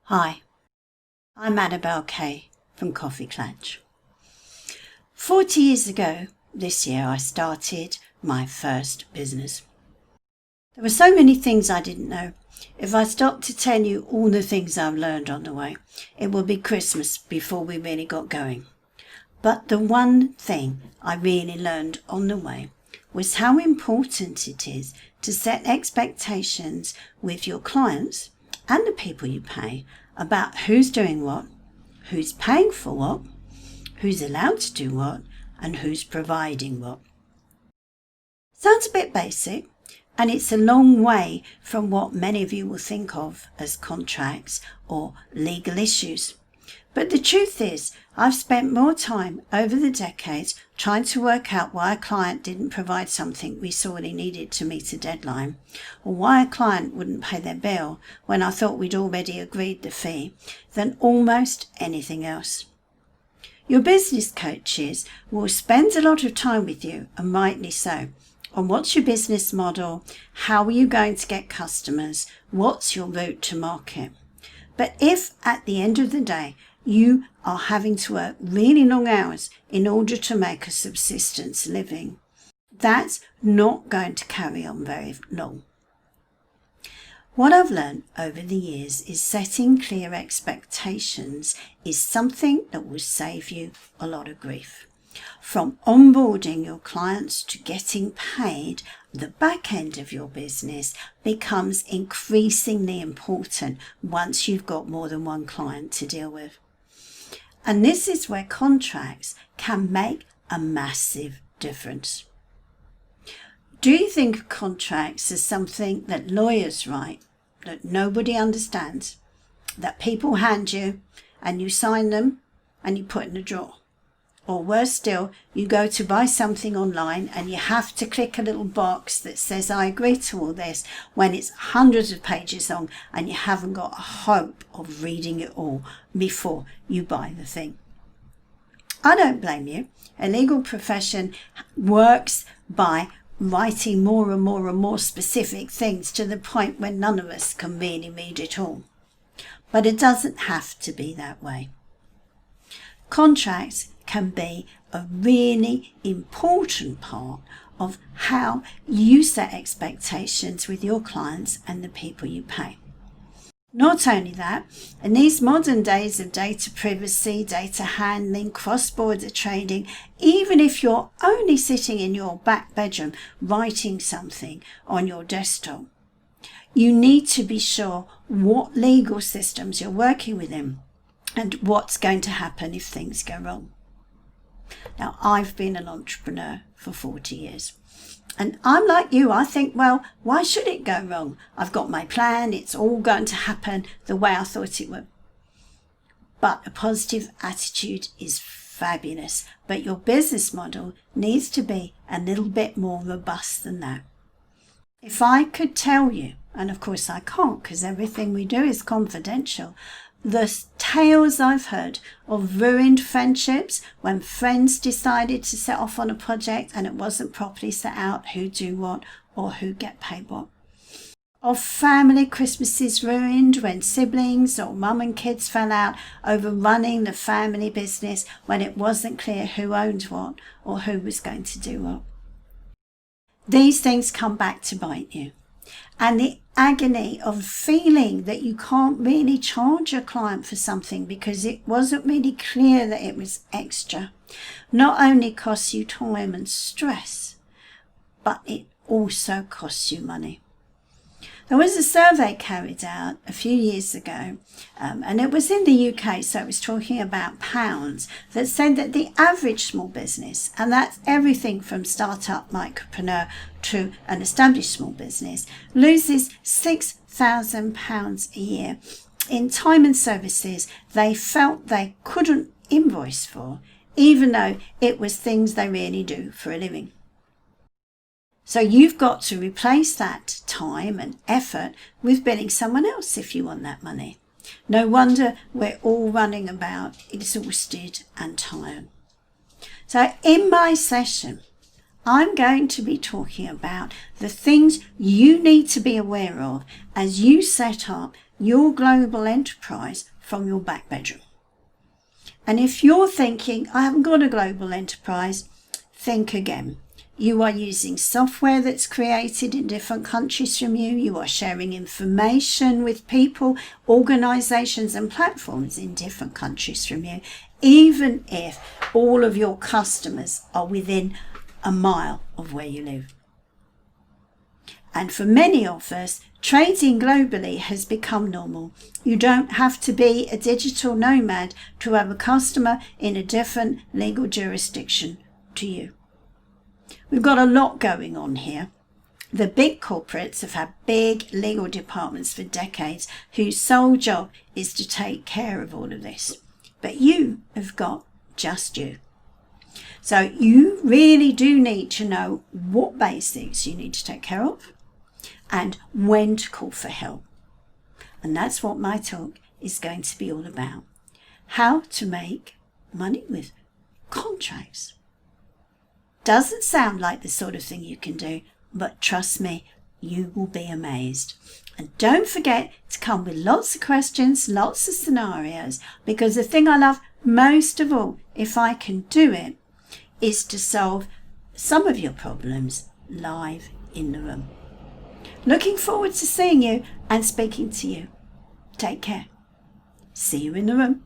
Hi, I'm Annabel Kaye from Coffee Clatch. 40 years ago this year I started my first business. There were so many things I didn't know. If I stopped to tell you all the things I've learned on the way, it would be Christmas before we really got going. But the one thing I really learned on the way was how important it is to set expectations with your clients and the people you pay about who's doing what, who's paying for what, who's allowed to do what, and who's providing what. Sounds a bit basic, and it's a long way from what many of you will think of as contracts or legal issues. But the truth is, I've spent more time over the decades trying to work out why a client didn't provide something we sorely needed to meet a deadline, or why a client wouldn't pay their bill when I thought we'd already agreed the fee, than almost anything else. Your business coaches will spend a lot of time with you, and rightly so, on what's your business model, how are you going to get customers, what's your route to market. But if at the end of the day you are having to work really long hours in order to make a subsistence living, that's not going to carry on very long. What I've learned over the years is setting clear expectations is something that will save you a lot of grief. From onboarding your clients to getting paid, the back end of your business becomes increasingly important once you've got more than one client to deal with. And this is where contracts can make a massive difference. Do you think of contracts as something that lawyers write, that nobody understands, that people hand you and you sign them and you put in a drawer? Or worse still, you go to buy something online and you have to click a little box that says I agree to all this when it's hundreds of pages long and you haven't got a hope of reading it all before you buy the thing. I don't blame you. A legal profession works by writing more and more and more specific things to the point where none of us can really read it all. But it doesn't have to be that way. Contracts can be a really important part of how you set expectations with your clients and the people you pay. Not only that, in these modern days of data privacy, data handling, cross-border trading, even if you're only sitting in your back bedroom writing something on your desktop, you need to be sure what legal systems you're working within and what's going to happen if things go wrong. Now, I've been an entrepreneur for 40 years. And I'm like you, I think, well, why should it go wrong? I've got my plan, it's all going to happen the way I thought it would. But a positive attitude is fabulous, but your business model needs to be a little bit more robust than that. If I could tell you, and of course I can't because everything we do is confidential, the tales I've heard of ruined friendships when friends decided to set off on a project and it wasn't properly set out who do what or who get paid what. Of family Christmases ruined when siblings or mum and kids fell out over running the family business when it wasn't clear who owned what or who was going to do what. These things come back to bite you. And the agony of feeling that you can't really charge a client for something because it wasn't really clear that it was extra, not only costs you time and stress, but it also costs you money. There was a survey carried out a few years ago, and it was in the UK, so it was talking about pounds, that said that the average small business, and that's everything from startup, micropreneur to an established small business, loses £6,000 a year in time and services they felt they couldn't invoice for, even though it was things they really do for a living. So you've got to replace that time and effort with billing someone else if you want that money. No wonder we're all running about exhausted and tired. So in my session, I'm going to be talking about the things you need to be aware of as you set up your global enterprise from your back bedroom. And if you're thinking, I haven't got a global enterprise, think again. You are using software that's created in different countries from you. You are sharing information with people, organizations and platforms in different countries from you, even if all of your customers are within a mile of where you live. And for many of us, trading globally has become normal. You don't have to be a digital nomad to have a customer in a different legal jurisdiction to you. We've got a lot going on here. The big corporates have had big legal departments for decades whose sole job is to take care of all of this. But you have got just you. So you really do need to know what basics you need to take care of and when to call for help. And that's what my talk is going to be all about. How to make money with contracts. Doesn't sound like the sort of thing you can do, but trust me, you will be amazed. And don't forget to come with lots of questions, lots of scenarios, because the thing I love most of all, if I can do it, is to solve some of your problems live in the room. Looking forward to seeing you and speaking to you. Take care. See you in the room.